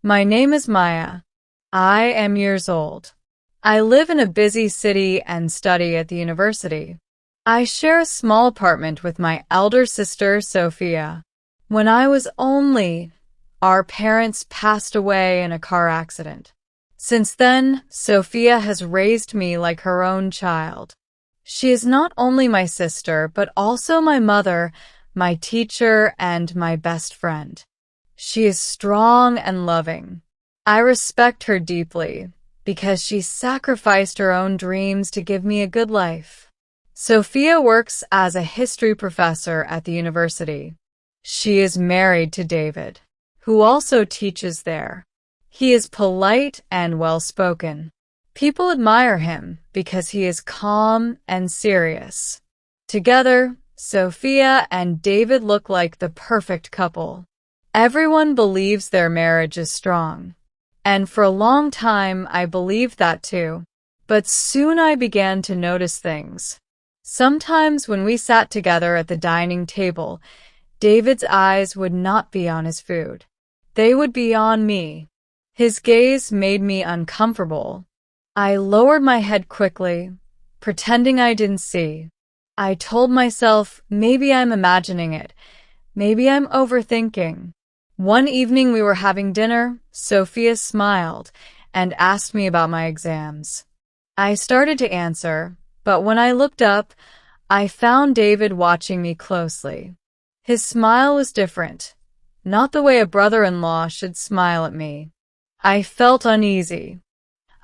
My name is Maya. I am years old. I live in a busy city and study at the university. I share a small apartment with my elder sister, Sophia. When I was only, our parents passed away in a car accident. Since then, Sophia has raised me like her own child. She is not only my sister, but also my mother, my teacher, and my best friend. She is strong and loving. I respect her deeply because she sacrificed her own dreams to give me a good life. Sophia works as a history professor at the university. She is married to David, who also teaches there. He is polite and well-spoken. People admire him because he is calm and serious. Together, Sophia and David look like the perfect couple. Everyone believes their marriage is strong. And for a long time, I believed that too. But soon I began to notice things. Sometimes when we sat together at the dining table, David's eyes would not be on his food. They would be on me. His gaze made me uncomfortable. I lowered my head quickly, pretending I didn't see. I told myself, maybe I'm imagining it. Maybe I'm overthinking. One evening we were having dinner, Sophia smiled and asked me about my exams. I started to answer, but when I looked up, I found David watching me closely. His smile was different, not the way a brother-in-law should smile at me. I felt uneasy.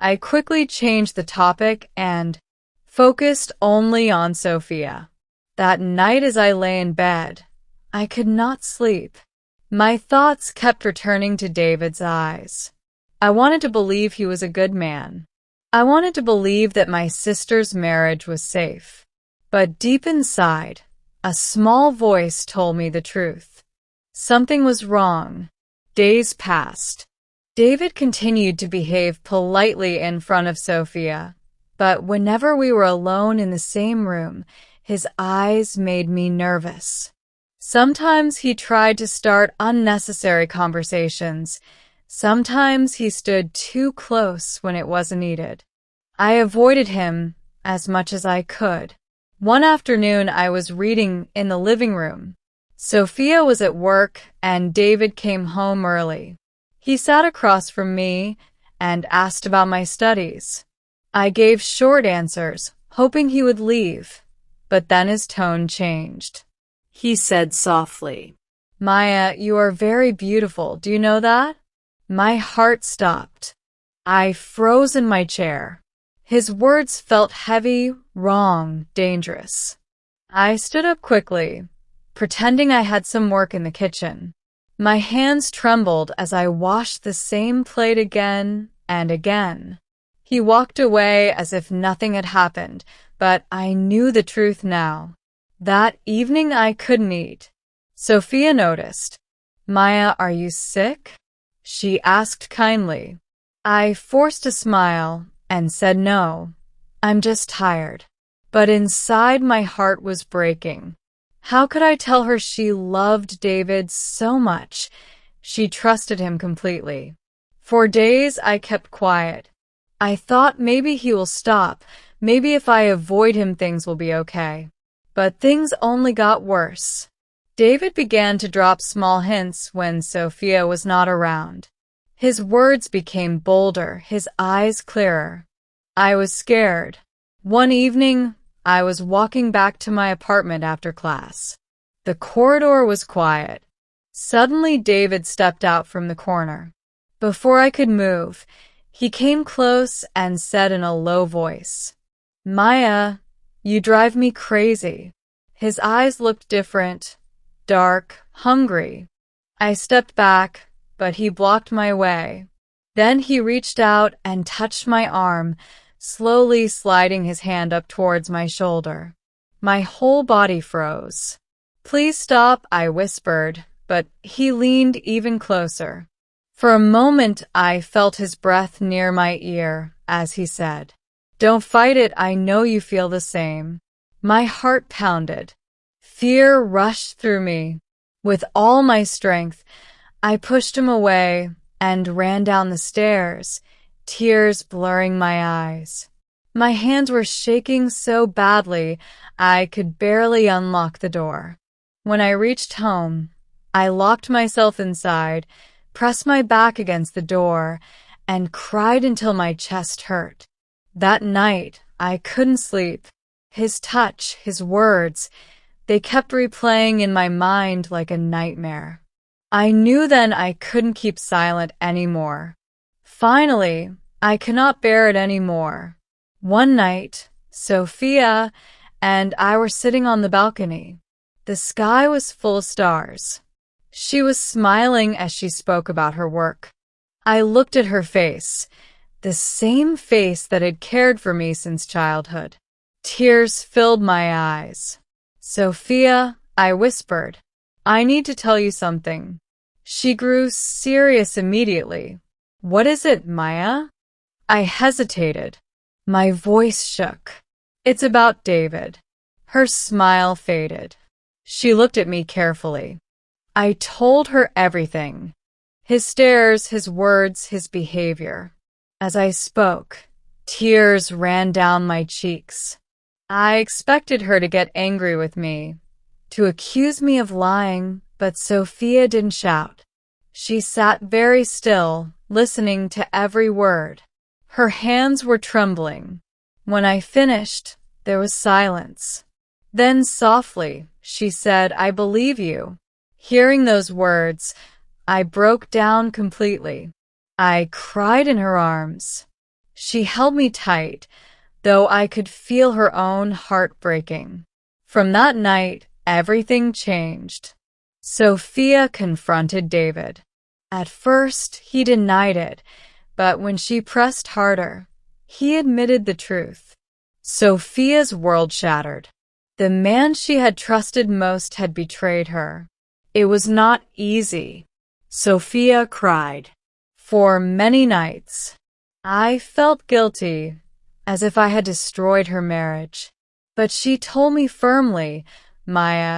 I quickly changed the topic and focused only on Sophia. That night as I lay in bed, I could not sleep. My thoughts kept returning to David's eyes. I wanted to believe he was a good man. I wanted to believe that my sister's marriage was safe. But deep inside, a small voice told me the truth. Something was wrong. Days passed. David continued to behave politely in front of Sophia, but whenever we were alone in the same room, his eyes made me nervous. Sometimes he tried to start unnecessary conversations. Sometimes he stood too close when it wasn't needed. I avoided him as much as I could. One afternoon, I was reading in the living room. Sophia was at work, and David came home early. He sat across from me and asked about my studies. I gave short answers, hoping he would leave, but then his tone changed. He said softly, "Maya, you are very beautiful. Do you know that?" My heart stopped. I froze in my chair. His words felt heavy, wrong, dangerous. I stood up quickly, pretending I had some work in the kitchen. My hands trembled as I washed the same plate again and again. He walked away as if nothing had happened, but I knew the truth now. That evening I couldn't eat. Sophia noticed. "Maya, are you sick?" she asked kindly. I forced a smile and said no. "I'm just tired." But inside my heart was breaking. How could I tell her she loved David so much? She trusted him completely. For days I kept quiet. I thought maybe he will stop. Maybe if I avoid him things will be okay. But things only got worse. David began to drop small hints when Sophia was not around. His words became bolder, his eyes clearer. I was scared. One evening, I was walking back to my apartment after class. The corridor was quiet. Suddenly, David stepped out from the corner. Before I could move, he came close and said in a low voice, "Maya, you drive me crazy." His eyes looked different, dark, hungry. I stepped back, but he blocked my way. Then he reached out and touched my arm, slowly sliding his hand up towards my shoulder. My whole body froze. "Please stop," I whispered, but he leaned even closer. For a moment, I felt his breath near my ear as he said, "Don't fight it, I know you feel the same." My heart pounded. Fear rushed through me. With all my strength, I pushed him away and ran down the stairs, tears blurring my eyes. My hands were shaking so badly I could barely unlock the door. When I reached home, I locked myself inside, pressed my back against the door, and cried until my chest hurt. That night, I couldn't sleep. His touch, his words, they kept replaying in my mind like a nightmare. I knew then I couldn't keep silent anymore. Finally, I could not bear it anymore. One night, Sophia and I were sitting on the balcony. The sky was full of stars. She was smiling as she spoke about her work. I looked at her face, the same face that had cared for me since childhood. Tears filled my eyes. "Sophia," I whispered, "I need to tell you something." She grew serious immediately. "What is it, Maya?" I hesitated. My voice shook. "It's about David." Her smile faded. She looked at me carefully. I told her everything. His stares, his words, his behavior. As I spoke, tears ran down my cheeks. I expected her to get angry with me, to accuse me of lying, but Sophia didn't shout. She sat very still, listening to every word. Her hands were trembling. When I finished, there was silence. Then softly, she said, "I believe you." Hearing those words, I broke down completely. I cried in her arms. She held me tight, though I could feel her own heart breaking. From that night, everything changed. Sophia confronted David. At first, he denied it, but when she pressed harder, he admitted the truth. Sophia's world shattered. The man she had trusted most had betrayed her. It was not easy. Sophia cried. For many nights, I felt guilty, as if I had destroyed her marriage. But she told me firmly, "Maya,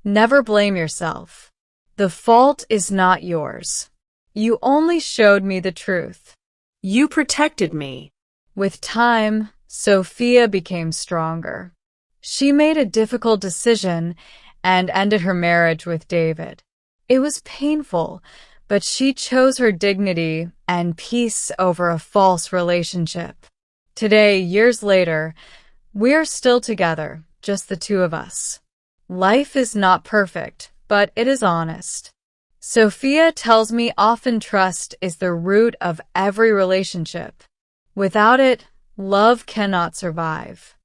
never blame yourself. The fault is not yours. You only showed me the truth. You protected me." With time, Sophia became stronger. She made a difficult decision and ended her marriage with David. It was painful, but she chose her dignity and peace over a false relationship. Today, years later, we're still together, just the two of us. Life is not perfect, but it is honest. Sophia tells me often trust is the root of every relationship. Without it, love cannot survive.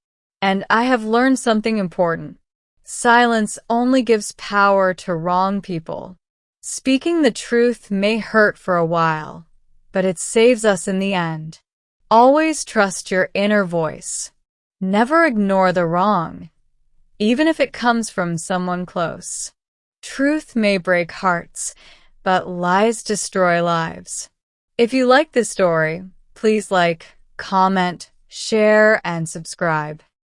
And I have learned something important. Silence only gives power to wrong people. Speaking the truth may hurt for a while, but it saves us in the end. Always trust your inner voice. Never ignore the wrong, even if it comes from someone close. Truth may break hearts, but lies destroy lives. If you like this story, please like, comment, share, and subscribe.